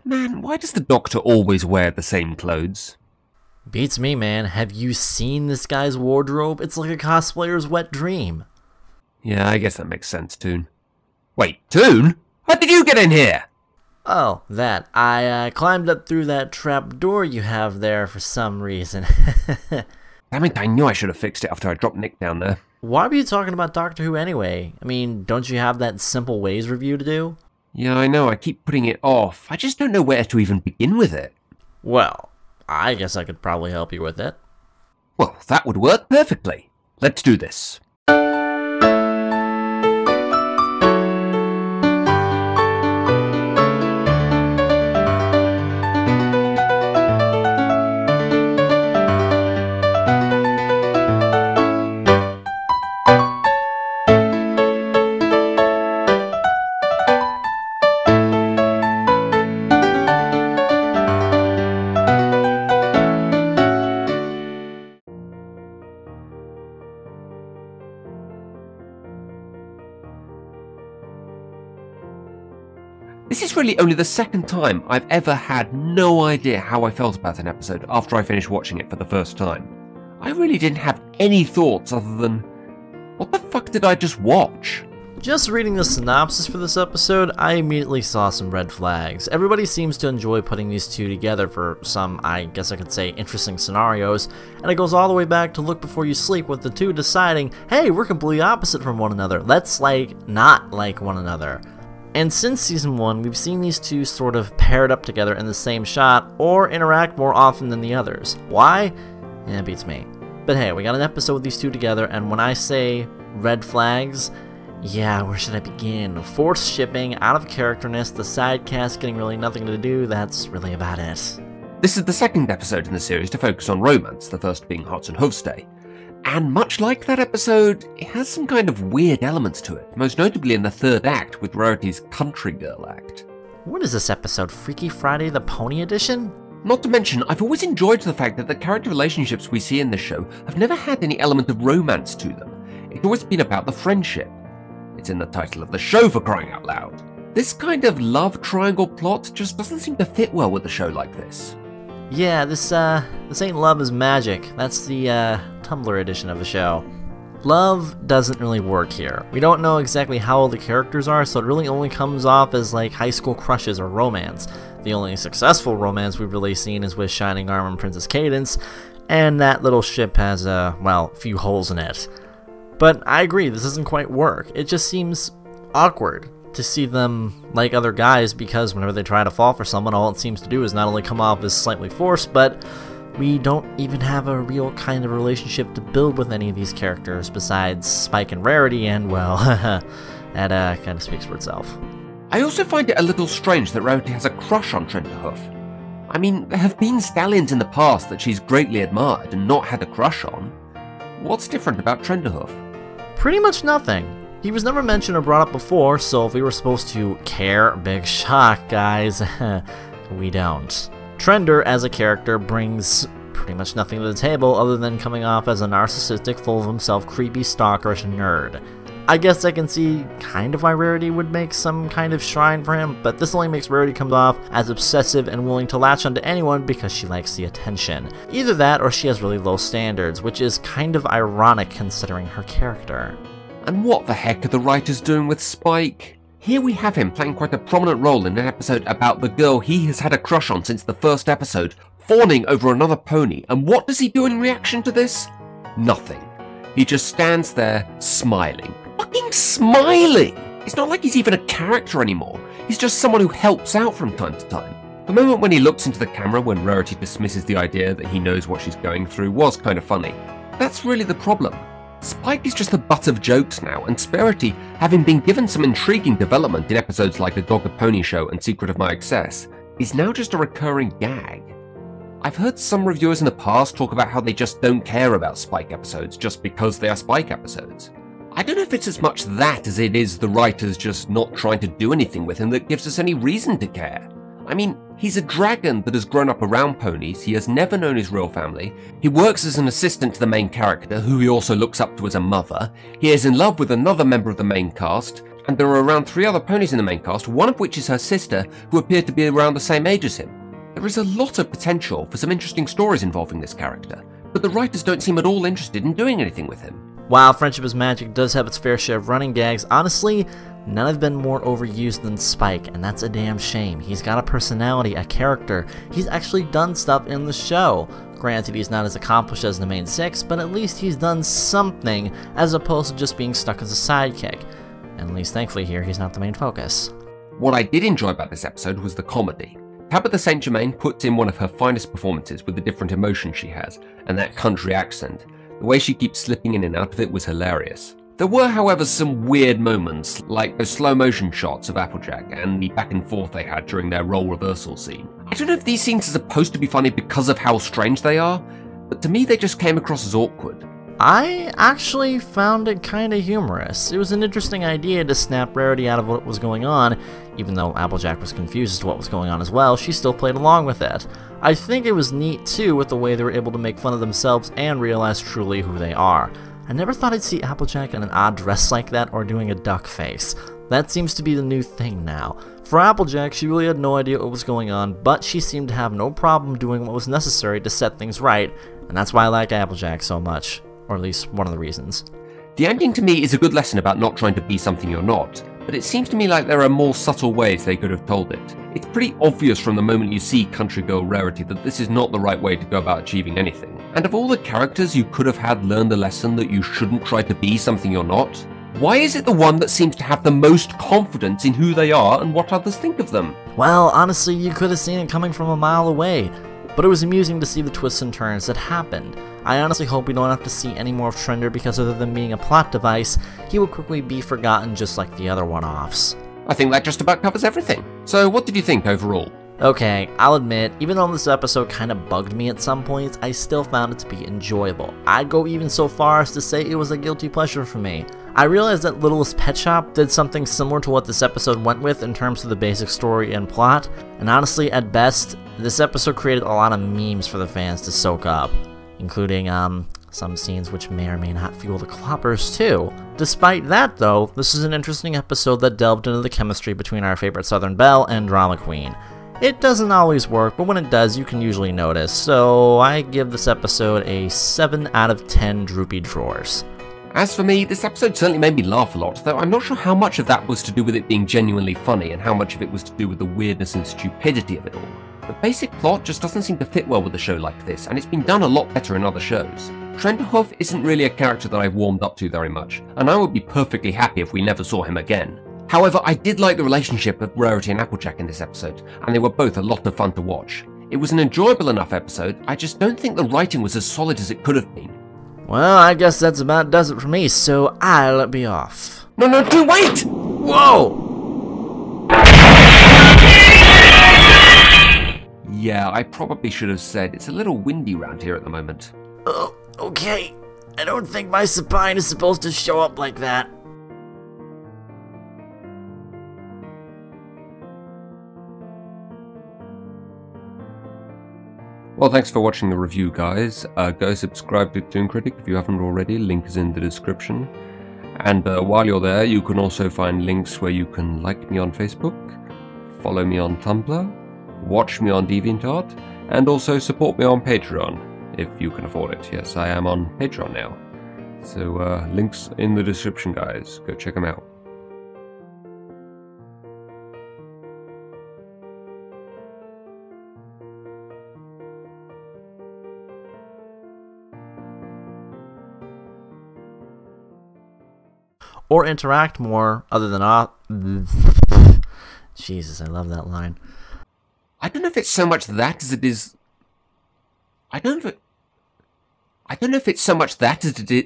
Man, why does the Doctor always wear the same clothes? Beats me, man. Have you seen this guy's wardrobe? It's like a cosplayer's wet dream. Yeah, I guess that makes sense, Toon. Wait, Toon? How did you get in here? Oh, that. I climbed up through that trap door you have there for some reason. Damn it, I knew I should have fixed it after I dropped Nick down there. Why were you talking about Doctor Who anyway? I mean, don't you have that Simple Ways review to do? Yeah, I know, I keep putting it off. I just don't know where to even begin with it. Well, I guess I could probably help you with it. Well, that would work perfectly. Let's do this. This is really only the second time I've ever had no idea how I felt about an episode after I finished watching it for the first time. I really didn't have any thoughts other than, what the fuck did I just watch? Just reading the synopsis for this episode, I immediately saw some red flags. Everybody seems to enjoy putting these two together for some, I guess I could say, interesting scenarios, and it goes all the way back to Look Before You Sleep with the two deciding, hey, we're completely opposite from one another, let's, not like one another. And since Season 1, we've seen these two sort of paired up together in the same shot, or interact more often than the others. Why? Yeah, it beats me. But hey, we got an episode with these two together, and when I say red flags, yeah, where should I begin? Forced shipping, out of characterness, the side cast getting really nothing to do, that's really about it. This is the second episode in the series to focus on romance, the first being Hearts and Hooves Day. And much like that episode, it has some kind of weird elements to it, most notably in the third act with Rarity's Country Girl act. What is this episode, Freaky Friday the Pony Edition? Not to mention, I've always enjoyed the fact that the character relationships we see in this show have never had any element of romance to them. It's always been about the friendship. It's in the title of the show, for crying out loud. This kind of love triangle plot just doesn't seem to fit well with a show like this. Yeah, this ain't Love is Magic. That's the Tumblr edition of the show. Love doesn't really work here. We don't know exactly how old the characters are, so it really only comes off as like high school crushes or romance. The only successful romance we've really seen is with Shining Armor and Princess Cadence, and that little ship has a few holes in it. But I agree, this doesn't quite work. It just seems awkward to see them like other guys, because whenever they try to fall for someone, all it seems to do is not only come off as slightly forced, but we don't even have a real kind of relationship to build with any of these characters besides Spike and Rarity, and well, that kind of speaks for itself. I also find it a little strange that Rarity has a crush on Trenderhoof. I mean, there have been stallions in the past that she's greatly admired and not had a crush on. What's different about Trenderhoof? Pretty much nothing. He was never mentioned or brought up before, so if we were supposed to care, big shock, guys, we don't. Trender, as a character, brings pretty much nothing to the table other than coming off as a narcissistic, full of himself, creepy, stalkerish nerd. I guess I can see kind of why Rarity would make some kind of shrine for him, but this only makes Rarity come off as obsessive and willing to latch onto anyone because she likes the attention. Either that or she has really low standards, which is kind of ironic considering her character. And what the heck are the writers doing with Spike? Here we have him playing quite a prominent role in an episode about the girl he has had a crush on since the first episode, fawning over another pony, and what does he do in reaction to this? Nothing. He just stands there, smiling. Fucking smiling! It's not like he's even a character anymore. He's just someone who helps out from time to time. The moment when he looks into the camera when Rarity dismisses the idea that he knows what she's going through was kind of funny. That's really the problem. Spike is just the butt of jokes now, and Rarity, having been given some intriguing development in episodes like The Dog and Pony Show and Secret of My Excess, is now just a recurring gag. I've heard some reviewers in the past talk about how they just don't care about Spike episodes just because they are Spike episodes. I don't know if it's as much that as it is the writers just not trying to do anything with him that gives us any reason to care. I mean, he's a dragon that has grown up around ponies, he has never known his real family, he works as an assistant to the main character, who he also looks up to as a mother, he is in love with another member of the main cast, And there are around 3 other ponies in the main cast, one of which is her sister, who appear to be around the same age as him. There is a lot of potential for some interesting stories involving this character, but the writers don't seem at all interested in doing anything with him. While Friendship is Magic does have its fair share of running gags, honestly, none have been more overused than Spike, and that's a damn shame. He's got a personality, a character. He's actually done stuff in the show. Granted, he's not as accomplished as the main 6, but at least he's done something as opposed to just being stuck as a sidekick. And at least thankfully here, he's not the main focus. What I did enjoy about this episode was the comedy. Tabitha St. Germain puts in one of her finest performances with the different emotions she has, and that country accent. The way she keeps slipping in and out of it was hilarious. There were, however, some weird moments, like those slow motion shots of Applejack and the back and forth they had during their role reversal scene. I don't know if these scenes are supposed to be funny because of how strange they are, but to me they just came across as awkward. I actually found it kinda humorous. It was an interesting idea to snap Rarity out of what was going on. Even though Applejack was confused as to what was going on as well, she still played along with it. I think it was neat too with the way they were able to make fun of themselves and realize truly who they are. I never thought I'd see Applejack in an odd dress like that or doing a duck face. That seems to be the new thing now. For Applejack, she really had no idea what was going on, but she seemed to have no problem doing what was necessary to set things right, and that's why I like Applejack so much. Or at least one of the reasons. The ending to me is a good lesson about not trying to be something you're not, but it seems to me like there are more subtle ways they could have told it. It's pretty obvious from the moment you see Country Girl Rarity that this is not the right way to go about achieving anything. And of all the characters you could have had learn the lesson that you shouldn't try to be something you're not, why is it the one that seems to have the most confidence in who they are and what others think of them? Well, honestly, you could have seen it coming from a mile away. But it was amusing to see the twists and turns that happened. I honestly hope we don't have to see any more of Trender because other than being a plot device, he will quickly be forgotten just like the other one-offs. I think that just about covers everything. So what did you think overall? Okay, I'll admit, even though this episode kinda bugged me at some points, I still found it to be enjoyable. I'd go even so far as to say it was a guilty pleasure for me. I realized that Littlest Pet Shop did something similar to what this episode went with in terms of the basic story and plot, and honestly, at best, this episode created a lot of memes for the fans to soak up, including, some scenes which may or may not fuel the cloppers too. Despite that though, this is an interesting episode that delved into the chemistry between our favorite Southern Belle and Drama Queen. It doesn't always work, but when it does, you can usually notice, so I give this episode a 7 out of 10 droopy drawers. As for me, this episode certainly made me laugh a lot, though I'm not sure how much of that was to do with it being genuinely funny and how much of it was to do with the weirdness and stupidity of it all. The basic plot just doesn't seem to fit well with a show like this, and it's been done a lot better in other shows. Trenderhoff isn't really a character that I've warmed up to very much, and I would be perfectly happy if we never saw him again. However, I did like the relationship of Rarity and Applejack in this episode, and they were both a lot of fun to watch. It was an enjoyable enough episode, I just don't think the writing was as solid as it could have been. Well, I guess that's about does it for me, so I'll be off. No, do wait! Whoa! Yeah, I probably should have said it's a little windy round here at the moment. Oh, okay. I don't think my supine is supposed to show up like that. Well, thanks for watching the review, guys. Go subscribe to Toon Kritic if you haven't already. Link is in the description. And while you're there, you can also find links where you can like me on Facebook, follow me on Tumblr, watch me on DeviantArt, and also support me on Patreon, if you can afford it. Yes, I am on Patreon now. So, links in the description, guys. Go check them out. Or interact more, other than Jesus, I love that line. I don't know if it's so much that as it is. I don't know if it's so much that as it is.